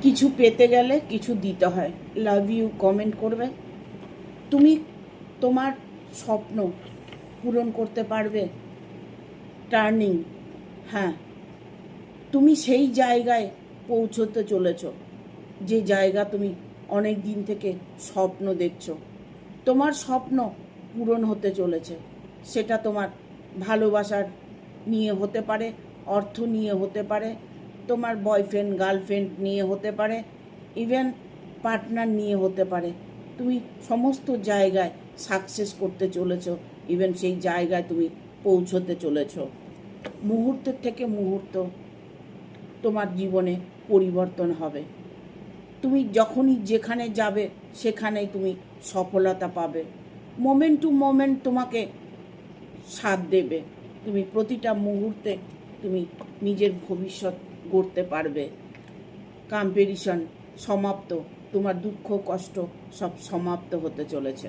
কিছু পেতে গেলে কিছু দিতে হয়। লাভ ইউ কমেন্ট করবে। তুমি তোমার স্বপ্ন পূরণ করতে পারবে। টার্নিং, হ্যাঁ, তুমি সেই জায়গায় পৌঁছতে চলেছ যে জায়গা তুমি অনেক দিন থেকে স্বপ্ন দেখছো। তোমার স্বপ্ন পূরণ হতে চলেছে। সেটা তোমার ভালোবাসার নিয়ে হতে পারে, অর্থ নিয়ে হতে পারে, তোমার বয়ফ্রেন্ড গার্লফ্রেন্ড নিয়ে হতে পারে, ইভেন পার্টনার নিয়ে হতে পারে। তুমি সমস্ত জায়গায় সাকসেস করতে চলেছ, ইভেন সেই জায়গায় তুমি পৌঁছতে চলেছ। মুহূর্তের থেকে মুহূর্ত তোমার জীবনে পরিবর্তন হবে। তুমি যখনই যেখানে যাবে সেখানেই তুমি সফলতা পাবে। মোমেন্ট টু মোমেন্ট তোমাকে সাথ দেবে। তুমি প্রতিটা মুহূর্তে তুমি নিজের ভবিষ্যৎ গড়তে পারবে। কম্পিটিশন সমাপ্ত, তোমার দুঃখ কষ্ট সব সমাপ্ত হতে চলেছে।